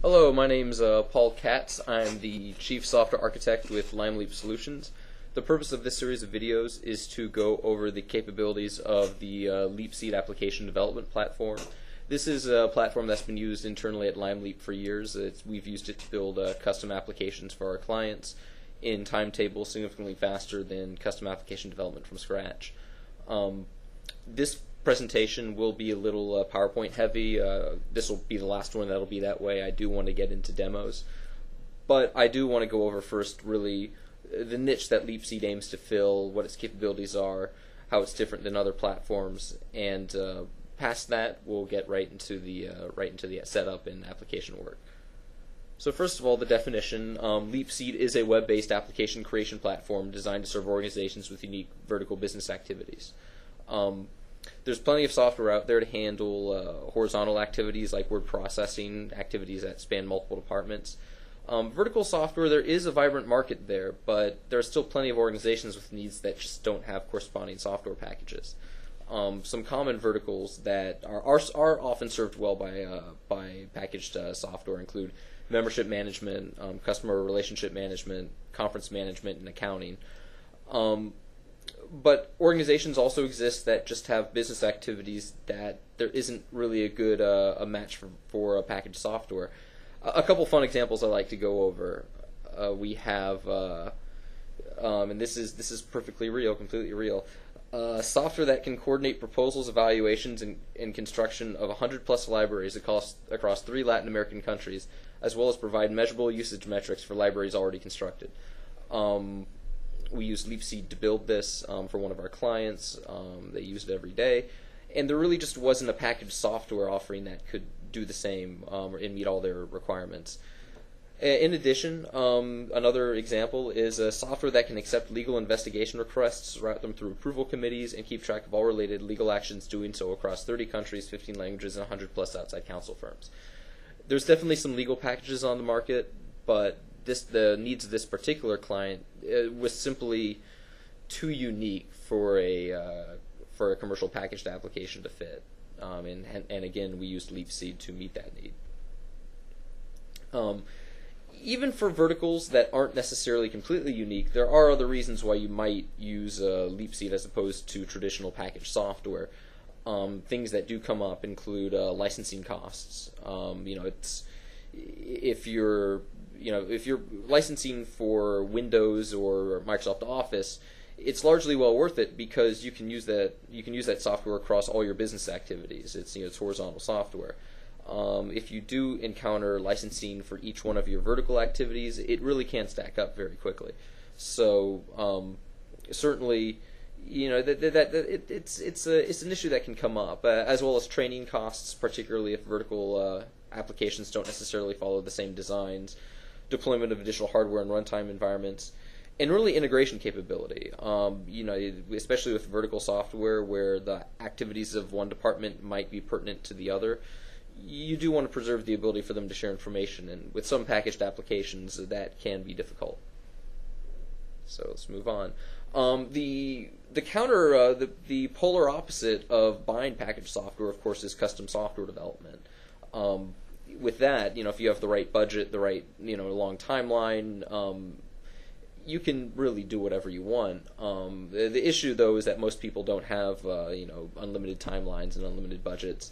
Hello, my name's Paul Katz. I'm the Chief Software Architect with LimeLeap Solutions. The purpose of this series of videos is to go over the capabilities of the LeapSeed application development platform. This is a platform that's been used internally at LimeLeap for years. We've used it to build custom applications for our clients in timetables significantly faster than custom application development from scratch. This presentation will be a little PowerPoint heavy. This will be the last one that'll be that way. I do want to get into demos, but I do want to go over first really the niche that LeapSeed aims to fill, what its capabilities are, how it's different than other platforms, and past that we'll get right into the setup and application work. So first of all, the definition. LeapSeed is a web-based application creation platform designed to serve organizations with unique vertical business activities. There's plenty of software out there to handle horizontal activities like word processing, activities that span multiple departments. Vertical software, there is a vibrant market there, but there are still plenty of organizations with needs that just don't have corresponding software packages. Some common verticals that are often served well by packaged software include membership management, customer relationship management, conference management, and accounting. But organizations also exist that just have business activities that there isn't really a good a match for packaged software. A couple fun examples I like to go over. We have, and this is perfectly real, completely real. Software that can coordinate proposals, evaluations, and construction of 100+ libraries across 3 Latin American countries, as well as provide measurable usage metrics for libraries already constructed. We used LeapSeed to build this for one of our clients. They used it every day, and there really just wasn't a packaged software offering that could do the same and meet all their requirements. In addition, another example is a software that can accept legal investigation requests, route them through approval committees, and keep track of all related legal actions, doing so across 30 countries, 15 languages, and 100+ outside counsel firms. There's definitely some legal packages on the market, but the needs of this particular client was simply too unique for a commercial packaged application to fit. And again, we used LeapSeed to meet that need. Even for verticals that aren't necessarily completely unique, there are other reasons why you might use LeapSeed as opposed to traditional packaged software. Things that do come up include licensing costs. If you're licensing for Windows or Microsoft Office, it's largely well worth it because you can use that software across all your business activities. It's horizontal software. If you do encounter licensing for each one of your vertical activities, it really can stack up very quickly. So certainly, it's an issue that can come up, as well as training costs, particularly if vertical applications don't necessarily follow the same designs, deployment of additional hardware and runtime environments, and really integration capability. Especially with vertical software where the activities of one department might be pertinent to the other, you do want to preserve the ability for them to share information, and with some packaged applications that can be difficult. So let's move on. The polar opposite of buying packaged software, of course, is custom software development. With that, if you have the right budget, the right long timeline, you can really do whatever you want. The issue, though, is that most people don't have unlimited timelines and unlimited budgets.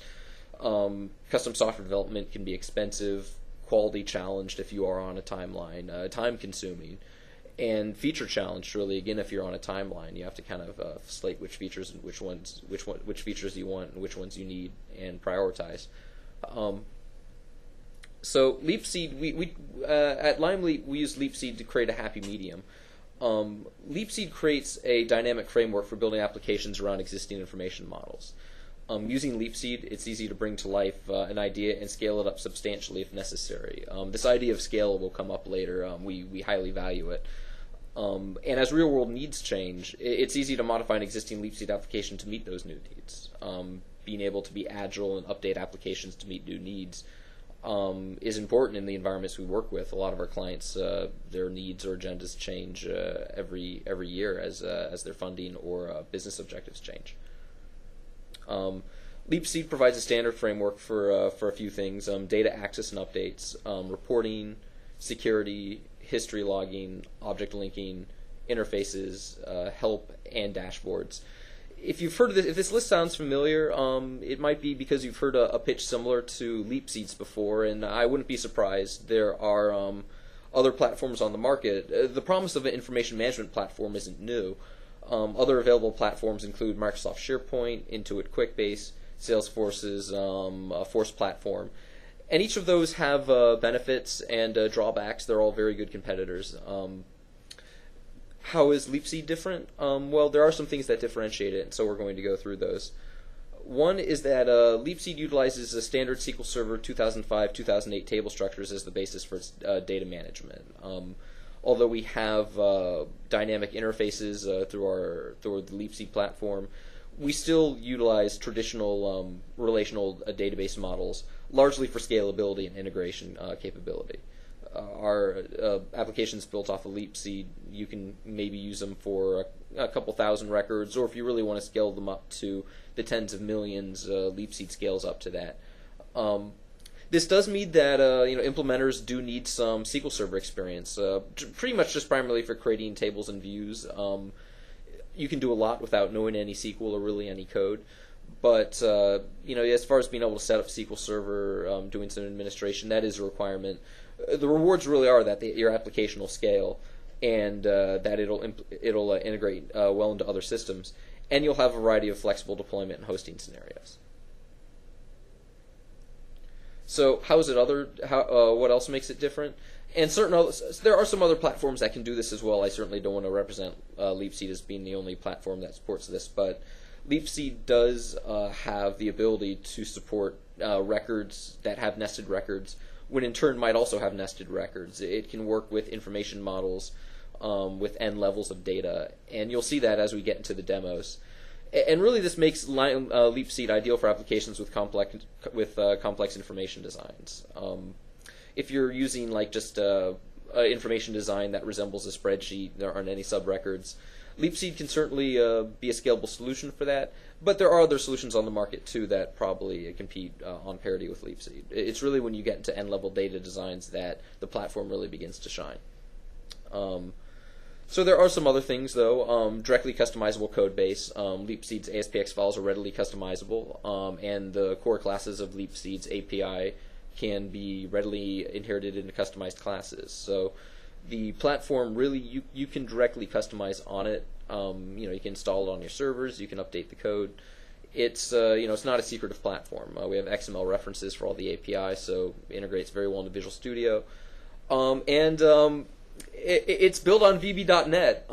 Custom software development can be expensive, quality challenged if you are on a timeline, time consuming, and feature challenged. Really, again, if you're on a timeline, you have to kind of slate which features and which features you want and which ones you need and prioritize. So LeapSeed, we at LimeLeap, we use LeapSeed to create a happy medium. LeapSeed creates a dynamic framework for building applications around existing information models. Using LeapSeed, it's easy to bring to life an idea and scale it up substantially if necessary. This idea of scale will come up later. We highly value it. And as real-world needs change, it's easy to modify an existing LeapSeed application to meet those new needs. Being able to be agile and update applications to meet new needs is important in the environments we work with. A lot of our clients, their needs or agendas change every year as their funding or business objectives change. LeapSeed provides a standard framework for a few things: data access and updates, reporting, security, history logging, object linking, interfaces, help, and dashboards. If you've heard of this, if this list sounds familiar, it might be because you've heard a pitch similar to LeapSeed's before, and I wouldn't be surprised. There are other platforms on the market. The promise of an information management platform isn't new. Other available platforms include Microsoft SharePoint, Intuit QuickBase, Salesforce's Force platform. And each of those have benefits and drawbacks. They're all very good competitors. How is LeapSeed different? Well, there are some things that differentiate it, and so we're going to go through those. One is that LeapSeed utilizes a standard SQL Server 2005-2008 table structures as the basis for its data management. Although we have dynamic interfaces through the LeapSeed platform, we still utilize traditional relational database models, largely for scalability and integration capability. Our applications built off of LeapSeed, you can maybe use them for a couple thousand records, or if you really want to scale them up to the tens of millions, LeapSeed scales up to that. This does mean that implementers do need some SQL Server experience, pretty much just primarily for creating tables and views. You can do a lot without knowing any SQL or really any code. But as far as being able to set up SQL Server, doing some administration, that is a requirement. The rewards really are that your application will scale, and that it'll integrate well into other systems, and you'll have a variety of flexible deployment and hosting scenarios. So what else makes it different? And there are some other platforms that can do this as well. I certainly don't want to represent LeapSeed as being the only platform that supports this, but LeapSeed does have the ability to support records that have nested records, when in turn might also have nested records. It can work with information models with n levels of data, and you'll see that as we get into the demos. And really, this makes LeapSeed ideal for applications with complex information designs. If you're using just information design that resembles a spreadsheet, there aren't any subrecords, LeapSeed can certainly be a scalable solution for that, but there are other solutions on the market too that probably compete on parity with LeapSeed. It's really when you get into n-level data designs that the platform really begins to shine. So there are some other things though. Directly customizable code base. LeapSeed's ASPX files are readily customizable, and the core classes of LeapSeed's API can be readily inherited into customized classes. So the platform really you can directly customize on it. You can install it on your servers. You can update the code. It's it's not a secretive platform. We have XML references for all the APIs, so it integrates very well into Visual Studio. It's built on VB.net.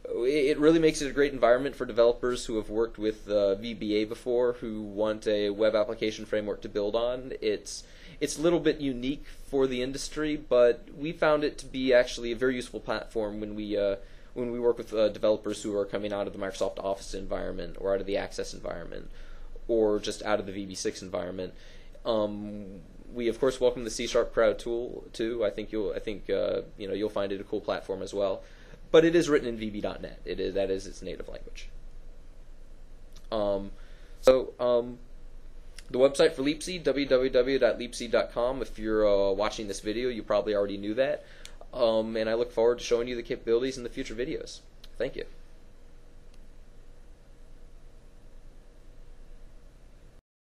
It really makes it a great environment for developers who have worked with VBA before, who want a web application framework to build on. It's a little bit unique for the industry, but we found it to be actually a very useful platform when we work with developers who are coming out of the Microsoft Office environment, or out of the Access environment, or just out of the VB6 environment. We of course welcome the C# crowd tool too. I think you'll find it a cool platform as well. But it is written in VB.net. That is its native language. The website for LeapSeed, www.leapseed.com. If you're watching this video, you probably already knew that. And I look forward to showing you the capabilities in the future videos. Thank you.